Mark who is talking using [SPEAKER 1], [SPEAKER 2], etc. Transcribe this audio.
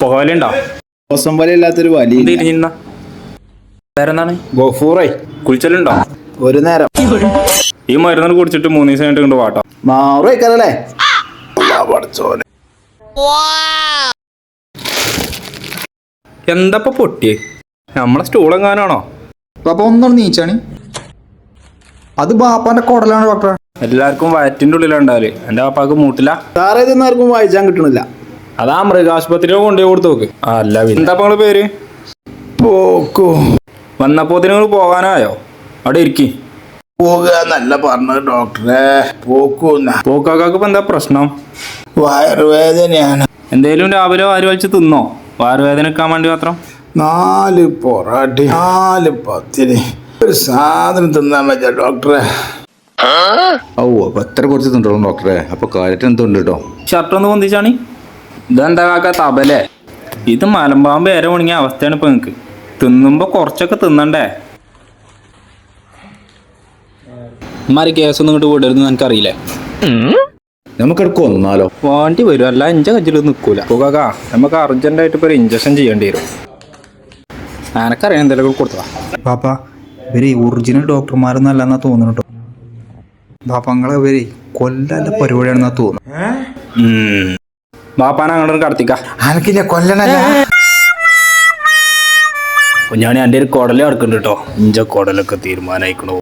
[SPEAKER 1] പോകലുണ്ടോ?
[SPEAKER 2] ദിവസം പോലെ ഇല്ലാത്തൊരു വലിയ
[SPEAKER 1] തിരിഞ്ഞിരുന്ന വേറെന്താണ്?
[SPEAKER 2] ഗഫൂറേ
[SPEAKER 1] കുളിച്ചലുണ്ടോ?
[SPEAKER 2] ഒരു നേരം
[SPEAKER 1] ഈ മരുന്ന് കുടിച്ചിട്ട് 3 ദിവസം കഴിഞ്ഞിട്ട് കൊണ്ട് വാട്ടോ.
[SPEAKER 2] മാറു വയ്ക്കാറല്ലേ പഠിച്ചോനെ.
[SPEAKER 1] എന്താ പൊട്ടിയേ? നമ്മളെ സ്റ്റൂളെങ്ങാനാണോ?
[SPEAKER 3] പാപ്പ ഒന്നും നീച്ചാണ്. അത് ബാപ്പാന്റെ കുടലാണ് ഡോക്ടറെ.
[SPEAKER 1] എല്ലാവർക്കും വയറ്റിന്റെ ഉള്ളിലുണ്ടാവല്. എന്റെ പാപ്പാക്ക് മൂട്ടില്ല.
[SPEAKER 2] സാറേ ഇതൊന്നും ആർക്കും വായിച്ചാൻ കിട്ടണില്ല.
[SPEAKER 1] അതാ മൃഗാശുപത്രിയിൽ കൊണ്ടുപോയി കൊടുത്തു നോക്ക്. അല്ല എന്താ നിങ്ങള് പേര്?
[SPEAKER 2] പോക്കോ.
[SPEAKER 1] വന്നപ്പോ നിങ്ങൾ പോകാനായോ? അവിടെ ഇരിക്കി.
[SPEAKER 2] പോകാന്നല്ല പറഞ്ഞത് ഡോക്ടറെ. പോക്കൂന്ന.
[SPEAKER 1] പോക്കാക്കാക്ക് ഇപ്പൊ എന്താ പ്രശ്നം?
[SPEAKER 2] വയറുവേദനയാണ്.
[SPEAKER 1] എന്തേലും രാവിലെ വാരി വലിച്ച് തിന്നോ? വയറുവേദന വെക്കാൻ വേണ്ടി മാത്രം?
[SPEAKER 2] 4 പൊറാട്ടി 4 പത്തിരി ഒരു സാധനം തിന്നാൻ പറ്റാ ഡോക്ടറെ.
[SPEAKER 3] ഓ അപ്പൊ എത്ര കുറച്ച് തിന്നോളൂ ഡോക്ടറെ. അപ്പൊ കാര്യത്തിന് എന്തുണ്ട് കേട്ടോ.
[SPEAKER 1] ഷർട്ട് ഒന്ന് പൊന്തിച്ചാണി. ഇതെന്താ കാക്ക തബലേ? ഇത് മലമ്പാമ്പ് ഏറെ ഉണങ്ങിയ അവസ്ഥയാണ് ഇപ്പൊ നിങ്ങക്ക്. തിന്നുമ്പോ കുറച്ചൊക്കെ തിന്നണ്ടേ? ഇമാരി കേസൊന്നും ഇങ്ങോട്ട് വിടരുന്ന് എനിക്കറിയില്ലേ.
[SPEAKER 3] നമുക്കിടക്ക് വന്നാലോ?
[SPEAKER 1] വാണ്ടി വരും. അല്ല എന്റെ കയ്യിൽ നിൽക്കൂല. കാക്കാ നമുക്ക് അർജന്റായിട്ട് ഇപ്പൊ ഒരു ഇഞ്ചക്ഷൻ ചെയ്യേണ്ടി വരും. എനക്കറിയാം എന്തെങ്കിലും കൊടുത്തതാ.
[SPEAKER 3] പാപ്പ ഇവര് ഒറിജിനൽ ഡോക്ടർമാരൊന്നല്ലെന്നാ തോന്നുന്നു കേട്ടോ. പാപ്പ നിങ്ങളെ ഇവര് കൊല്ലാത്ത പരിപാടിയാണെന്നാ തോന്നുന്നു.
[SPEAKER 1] ബാപ്പാനെ അങ്ങോട്ട് കടത്തിക്ക.
[SPEAKER 2] അനക്കില്ല കൊല്ലണല്ല.
[SPEAKER 1] ഞാൻ എൻ്റെ ഒരു കുടലേ അടുക്കുന്നുണ്ട് കേട്ടോ. ഇഞ്ച കുടലൊക്കെ തീരുമാനമായിക്കണോ.